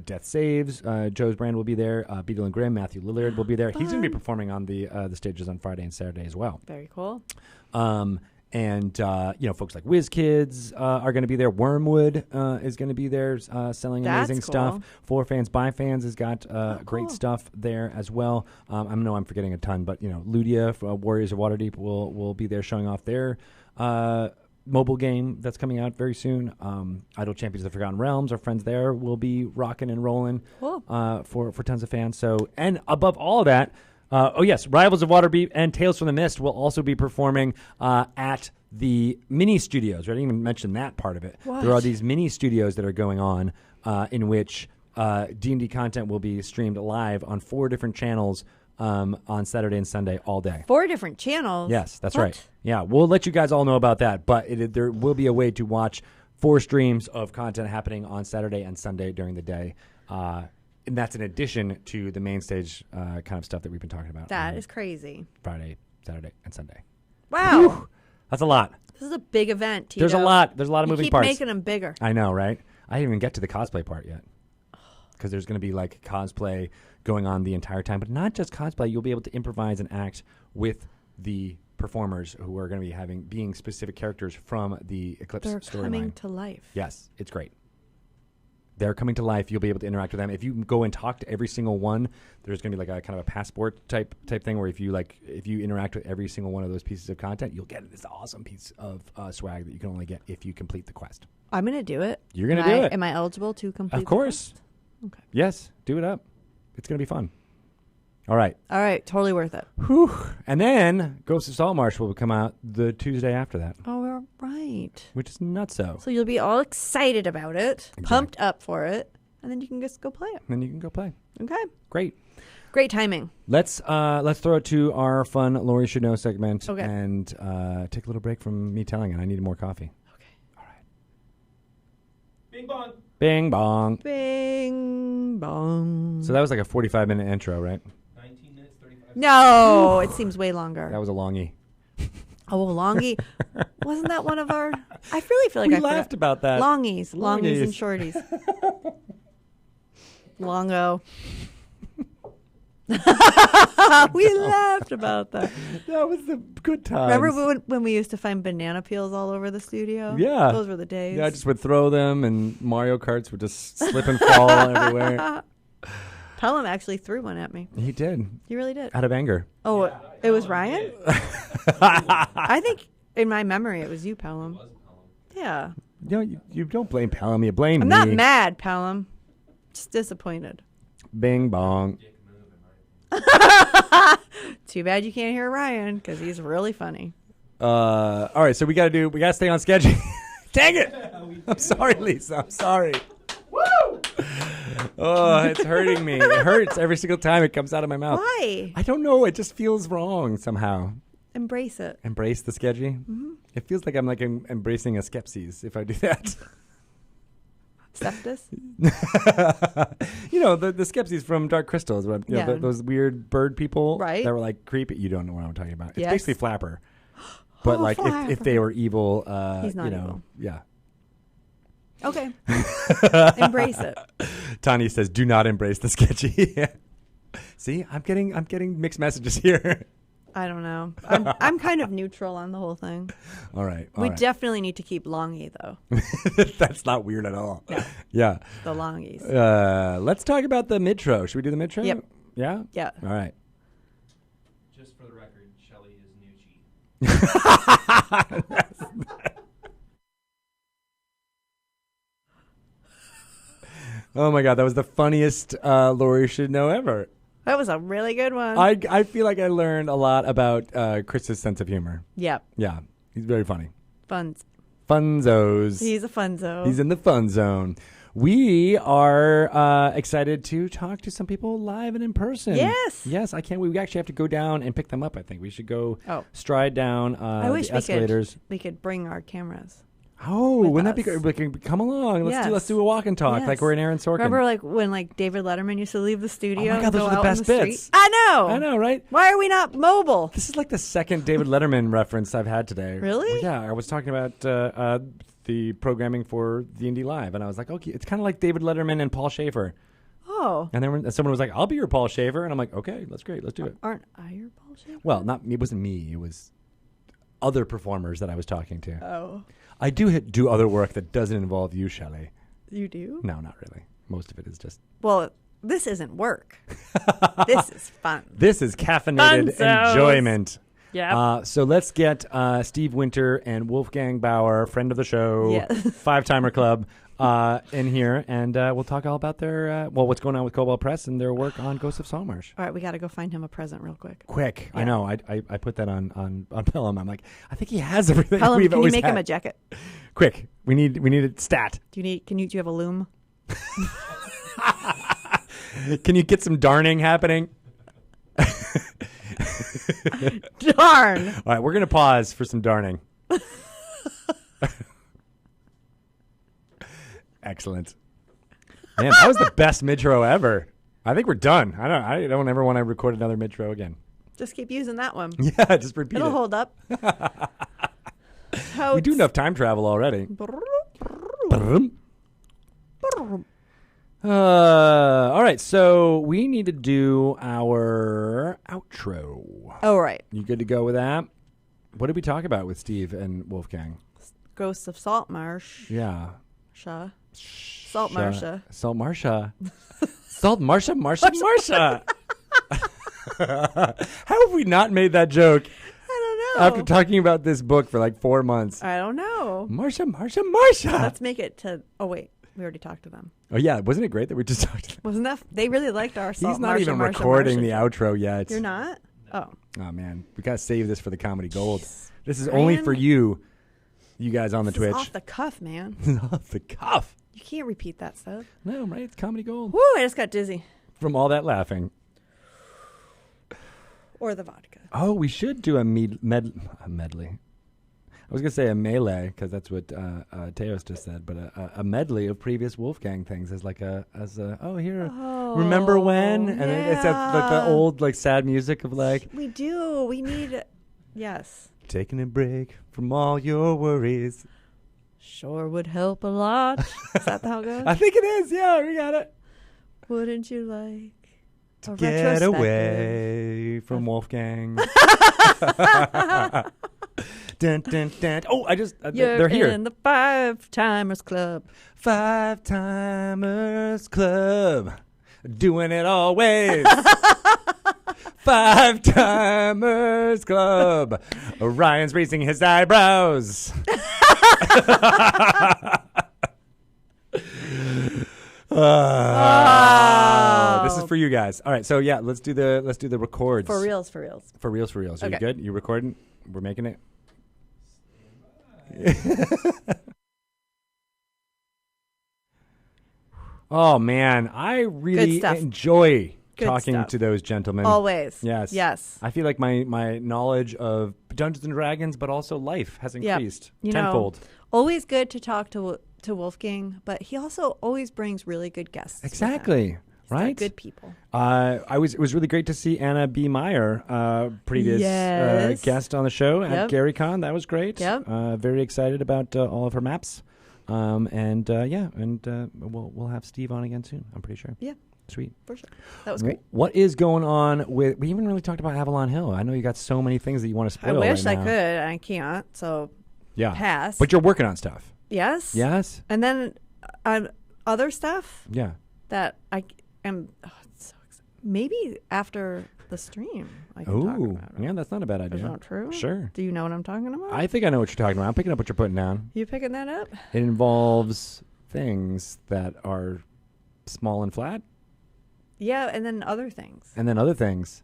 Death Saves. Joe's Brand will be there. Beetle and Grimm. Matthew Lillard will be there. He's going to be performing on the stages on Friday and Saturday as well. Very cool. And folks like WizKids are going to be there. Wormwood is going to be there selling That's amazing cool. stuff. For Fans by Fans has got great cool. stuff there as well. I know I'm forgetting a ton, but Ludia, Warriors of Waterdeep, will be there showing off their mobile game that's coming out very soon. Idle Champions of the Forgotten Realms, our friends there, will be rocking and rolling Cool. for tons of fans. So, and above all of that. Rivals of Waterdeep and Tales from the Mist will also be performing at the mini studios. I didn't even mention that part of it. What? There are these mini studios that are going on in which D&D content will be streamed live on 4 different channels on Saturday and Sunday all day. 4 different channels? Yes, that's What? right. Yeah, we'll let you guys all know about that, but there will be a way to watch 4 streams of content happening on Saturday and Sunday during the day. And that's in addition to the main stage kind of stuff that we've been talking about. That is crazy. Friday, Saturday, and Sunday. Wow. Whew. That's a lot. This is a big event, Tito. There's a lot of You moving keep parts. making them bigger. I know, right? I didn't even get to the cosplay part yet. Because there's going to be like cosplay going on the entire time. But not just cosplay. You'll be able to improvise and act with the performers who are going to be being specific characters from the Eclipse They're coming storyline. to life. Yes, it's great. They're coming to life. You'll be able to interact with them. If you go and talk to every single one, there's going to be like a kind of a passport type thing where if you interact with every single one of those pieces of content, you'll get this awesome piece of swag that you can only get if you complete the quest. I'm going to do it. You're going to do it. Am I eligible to complete Of course. the quest? Okay. Yes, do it up. It's going to be fun. All right. All right. Totally worth it. Whew. And then Ghost of Saltmarsh will come out the Tuesday after that, Oh, all right. which is nutso. So you'll be all excited about it, pumped up for it, and then you can just go play it. Then you can go play. Okay. Great. Great timing. Let's throw it to our fun Lori Should Know segment Okay. and take a little break from me telling it. I need more coffee. Okay. All right. Bing bong. Bing bong. Bing bong. So that was like a 45-minute intro, right? 19 minutes, 35 No, it seems way longer. That was a longie. Oh, Longy. Wasn't that one of our... I really feel like We I laughed forgot. about that. Longies and shorties. Longo. We laughed about that. That was the good times. Remember when we used to find banana peels all over the studio? Yeah. Those were the days. Yeah, I just would throw them, and Mario Karts would just slip and fall everywhere. Pelham actually threw one at me. He did, He really did. out of anger. Oh, it was Ryan? I think in my memory it was you, Pelham. Yeah. No, you don't blame Pelham. You blame I'm me. not mad, Pelham. Just disappointed. Bing bong. Too bad you can't hear Ryan because he's really funny. All right, so we gotta stay on schedule. Dang it! I'm sorry, Lisa. I'm sorry. Woo! Oh, it's hurting me. It hurts every single time it comes out of my mouth. Why? I don't know. It just feels wrong somehow. Embrace it. Embrace the sketchy. Mm-hmm. It feels like I'm like embracing a skepsis if I do that. Septus? You know, the skepsis from Dark Crystals, Yeah. those weird bird people Right. that were like creepy. You don't know what I'm talking about. It's Yes. basically Flapper. But Oh, like Flapper. if they were evil, He's not evil. Yeah. Okay. Embrace it. Tanya says, "Do not embrace the sketchy." See, I'm getting mixed messages here. I don't know. I'm kind of neutral on the whole thing. All right. We definitely need to keep Longy, though. That's not weird at all. No. Yeah. The Longies. Let's talk about the midtro. Should we do the midtro? Yep. Yeah? Yeah. All right. Just for the record, Shelly is Nucci. Oh my God, that was the funniest Lori Should Know ever. That was a really good one. I feel like I learned a lot about Chris's sense of humor. Yep. Yeah, he's very funny. Funzos. He's a funzo. He's in the fun zone. We are excited to talk to some people live and in person. Yes, I can't. We actually have to go down and pick them up. I think we should go stride down I wish the escalators. We could bring our cameras. Oh, wouldn't that be great? We can come along. Let's do a walk and talk like we're in Aaron Sorkin. Remember when David Letterman used to leave the studio? Oh my God, those are the best bits. I know, right? Why are we not mobile? This is like the second David Letterman reference I've had today. Really? Well, yeah, I was talking about the programming for the Indie Live, and I was like, okay, it's kind of like David Letterman and Paul Schaefer. Oh. And then someone was like, I'll be your Paul Schaefer, and I'm like, okay, that's great, let's do it. Aren't I your Paul Schaefer? Well, it wasn't me. It was other performers that I was talking to. Oh. I do other work that doesn't involve you, Shelley. You do? No, not really. Most of it is just... Well, this isn't work. This is fun. This is caffeinated enjoyment. Yeah. So let's get Steve Winter and Wolfgang Bauer, friend of the show, Five-Timer Club, in here, and we'll talk all about their what's going on with Cobalt Press and their work on Ghosts of Saltmarsh. All right, we got to go find him a present real quick. I know. I put that on Pelham. I'm like, I think he has everything. Pelham, we've can you always make had. him a jacket? Quick, we need a stat. Do you have a loom? Can you get some darning happening? Darn. All right, we're gonna pause for some darning. Excellent. Man, that was the best midro ever. I think we're done. I don't ever want to record another midro again. Just keep using that one. Yeah, just repeat it. It'll hold up. We do enough time travel already. All right, so we need to do our outro. Oh, right. You good to go with that? What did we talk about with Steve and Wolfgang? Ghosts of Saltmarsh. Yeah. Saltmarsha. Saltmarsha. Marsha. How have we not made that joke? I don't know. After talking about this book for like 4 months. I don't know. Marsha. Let's make it to... Oh, wait. We already talked to them. Oh, yeah. Wasn't it great that we just talked to them? Wasn't that... They really liked our Salt He's not even recording the outro yet. You're not? Oh. Oh, man. We got to save this for the Comedy Gold. This is only for you guys on the Twitch. Off the cuff, man. Off the cuff. You can't repeat that stuff. No, right? It's Comedy Gold. Woo, I just got dizzy. From all that laughing. Or the vodka. Oh, we should do a medley. I was going to say a melee, because that's what Teos just said, but a medley of previous Wolfgang things remember when? And it's like the old, like, sad music of, like... We do. We need... Yes. Taking a break from all your worries. Sure would help a lot. Is that how it goes? I think it is. Yeah, we got it. Wouldn't you like to get away from Wolfgang? Dun, dun, dun. Oh, they're here. You're in the Five-Timers Club. Five-Timers Club. Doing it always. Five-Timers Club. Orion's raising his eyebrows. This is for you guys. All right, so yeah, let's do the records. For reals. For reals. Are okay. You good? You recording? We're making it. Oh man, I really enjoy talking to those gentlemen. Always. Yes. I feel like my knowledge of Dungeons and Dragons, but also life has increased tenfold. Always good to talk to Wolfgang, but he also always brings really good guests. Exactly. Right? Good people. It was really great to see Anna B. Meyer, previous guest on the show at GaryCon. That was great. Yep. Very excited about all of her maps. We'll have Steve on again soon, I'm pretty sure. Yeah. Sweet. For sure. That was great. What is going on with... We haven't really talked about Avalon Hill. I know you got so many things that you want to spoil. I wish I could. I can't, so pass. But you're working on stuff. Yes. Yes? And then other stuff that I am... it's so exciting. Maybe after the stream I can talk about it. Yeah, that's not a bad idea. Is that true? Sure. Do you know what I'm talking about? I think I know what you're talking about. I'm picking up what you're putting down. You picking that up? It involves things that are small and flat. Yeah, and then other things. And then other things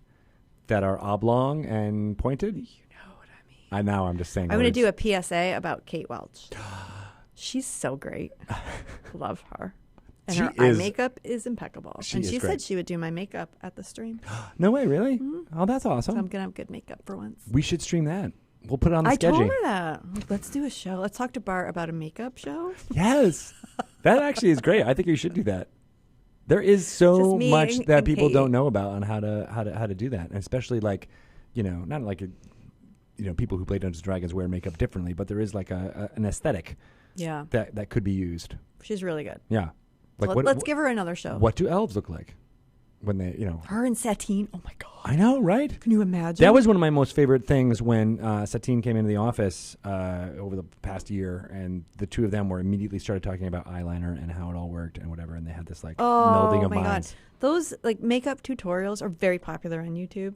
that are oblong and pointed. You know what I mean. I'm just saying. I'm going to do a PSA about Kate Welch. She's so great. Love her. And her eye makeup is impeccable. She said she would do my makeup at the stream. No way, really? Mm-hmm. Oh, that's awesome. So I'm going to have good makeup for once. We should stream that. We'll put it on the schedule. I told her that. Let's do a show. Let's talk to Bart about a makeup show. Yes. That actually is great. I think you should do that. There is so much that people don't know about on how to do that. And especially like, not like people who play Dungeons and Dragons wear makeup differently, but there is like an aesthetic that could be used. She's really good. Yeah. Like let's give her another show. What do elves look like when they, Her and Satine. Oh my God. I know, right? Can you imagine? That was one of my most favorite things when Satine came into the office over the past year, and the two of them were immediately started talking about eyeliner and how it all worked and whatever, and they had this like melding of minds. God. Those like makeup tutorials are very popular on YouTube.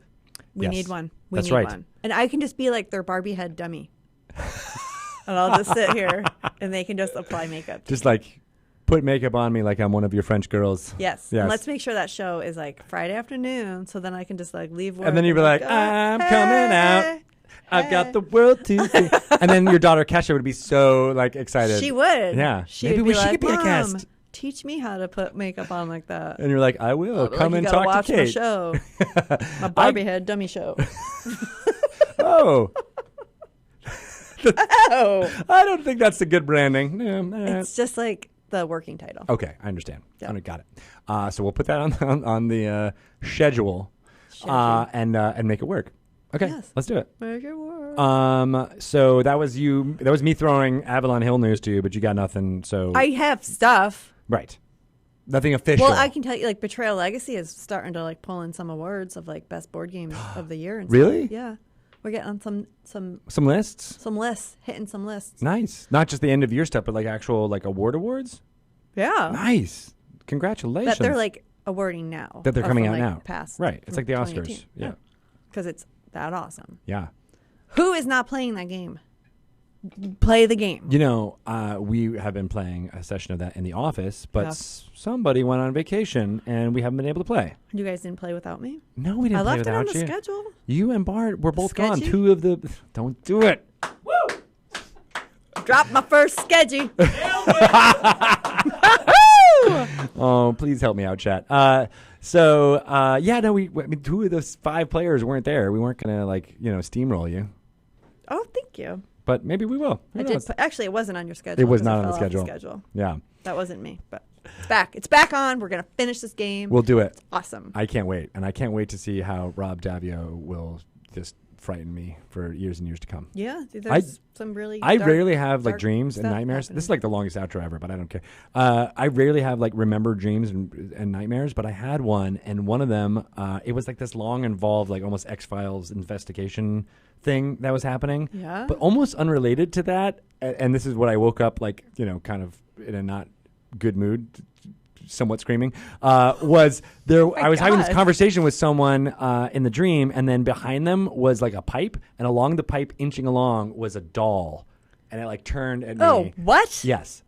We need one. That's right. One. And I can just be like their Barbie head dummy. And I'll just sit here and they can just apply makeup. Just like put makeup on me like I'm one of your French girls. Yes. And let's make sure that show is like Friday afternoon, so then I can just like leave work. And then you'd be like, I'm coming out. I've got the world to see. And then your daughter Kesha would be so like excited. She would. Yeah. Maybe she could be a guest. Teach me how to put makeup on like that. And you're like, I will. Come and talk to Kate. My show. My Barbie head dummy show. Oh. Oh. I don't think that's the good branding. It's just like the working title. Okay, I understand. Yep. I got it. So we'll put that on the schedule. And make it work. Okay, let's do it. Make it work. So that was you. That was me throwing Avalon Hill news to you, but you got nothing. So I have stuff. Right. Nothing official. Well, I can tell you, like Betrayal Legacy is starting to like pull in some awards of like best board game of the year. And really? Stuff. Yeah. We're getting some lists. Some lists, hitting some lists. Nice. Not just the end of year stuff, but like actual like award awards. Yeah. Nice. Congratulations. That they're like awarding now. That they're coming out like now. Past. Right. It's like the Oscars. Yeah. Because it's that awesome. Yeah. Who is not playing that game? Play the game. We have been playing a session of that in the office, but somebody went on vacation and we haven't been able to play. You guys didn't play without me? No, we didn't play without you. I left it on the schedule. You and Bart were both gone. Two of the... Don't do it. Woo! Drop my first sketchy. Oh, please help me out, chat. Two of those 5 players weren't there. We weren't going to steamroll you. Oh, thank you. But maybe we will. Actually, it wasn't on your schedule. It was not on the schedule. Yeah. That wasn't me, but it's back. It's back on. We're going to finish this game. We'll do it. It's awesome. I can't wait. And I can't wait to see how Rob Davio will just frighten me for years and years to come. Yeah. There's some really I rarely have like dreams and nightmares. Happening. This is like the longest outro ever, but I don't care. I rarely have like remembered dreams and nightmares, but I had one, and one of them, it was like this long involved, like almost X-Files investigation thing that was happening. Yeah. But almost unrelated to that. And this is what I woke up like, kind of in a not good mood, somewhat screaming, was there. I was having this conversation with someone in the dream, and then behind them was like a pipe, and along the pipe, inching along, was a doll, and it like turned at me. Oh, what? Yes.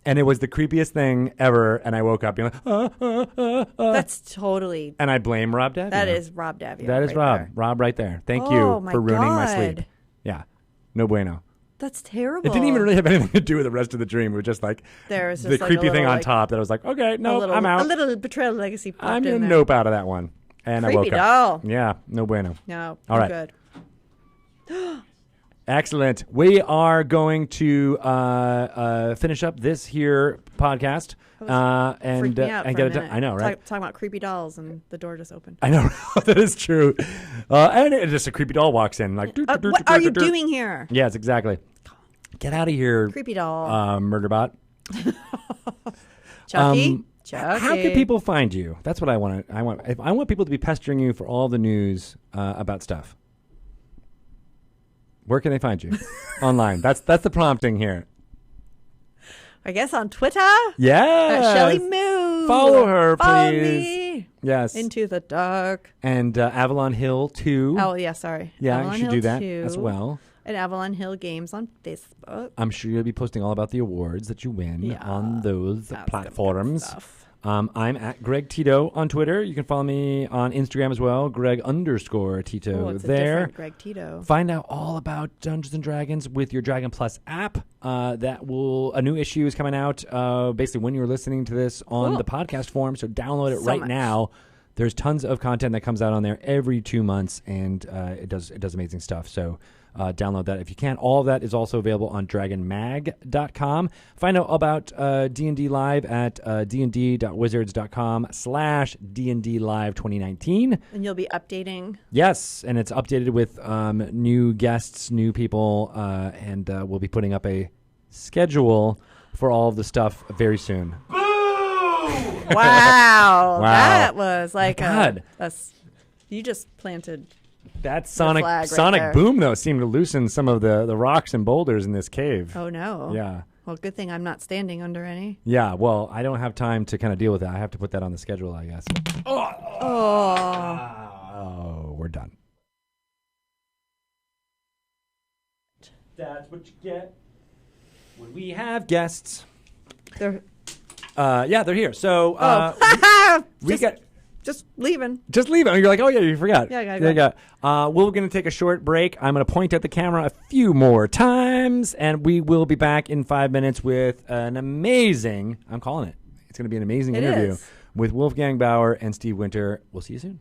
And it was the creepiest thing ever, and I woke up being like, That's totally... And I blame Rob Davio. That is Rob Davio. That is Rob. There. Rob right there. Thank you for ruining my sleep. Yeah. No bueno. That's terrible. It didn't even really have anything to do with the rest of the dream. It was just like the creepy thing on top that I was like, okay, no, I'm out. A little Betrayal Legacy popped I'm in going to there. nope out of that one. And Creepy I woke doll. up. Yeah, no bueno. No, all right. Good. Excellent. We are going to finish up this here podcast and get it done. I know, right? Talking about creepy dolls, and the door just opened. I know. That is true. And just a creepy doll walks in. Like, what are you doing here? Yes, exactly. Get out of here, creepy doll. Murderbot. Chucky. How can people find you? That's what I want. I want people to be pestering you for all the news about stuff. Where can they find you? Online. That's the prompting here. I guess on Twitter. Yeah. Shelly Moo. Follow her, Follow please. Me. Yes. Into the dark. And Avalon Hill 2. Oh, yeah, sorry. Yeah, Avalon you should Hill do that 2. as well. And Avalon Hill Games on Facebook. I'm sure you'll be posting all about the awards that you win on those platforms. I'm at Greg Tito on Twitter. You can follow me on Instagram as well, Greg_Tito. Oh, it's there. a different Greg Tito. Find out all about Dungeons and Dragons with your Dragon Plus app. A new issue is coming out basically when you're listening to this on the podcast form. So download it right now. There's tons of content that comes out on there every 2 months, and it does amazing stuff. So download that if you can. All of that is also available on dragonmag.com. Find out about D&D Live at dnd.wizards.com/D&D Live 2019. And you'll be updating. Yes, and it's updated with new guests, new people, and we'll be putting up a schedule for all of the stuff very soon. Wow. That was like you just planted that flag right sonic there. boom, though, seemed to loosen some of the rocks and boulders in this cave. Oh, no. Yeah. Well, good thing I'm not standing under any. Yeah, well, I don't have time to kind of deal with that. I have to put that on the schedule, I guess. Oh, we're done. That's what you get when we have guests. They're they're here. So just leaving. Just leave it. You're like, oh, yeah, you forgot. Yeah, I gotta go. We're going to take a short break. I'm going to point at the camera a few more times, and we will be back in 5 minutes with an amazing, I'm calling it. It's going to be an amazing interview with Wolfgang Bauer and Steve Winter. We'll see you soon.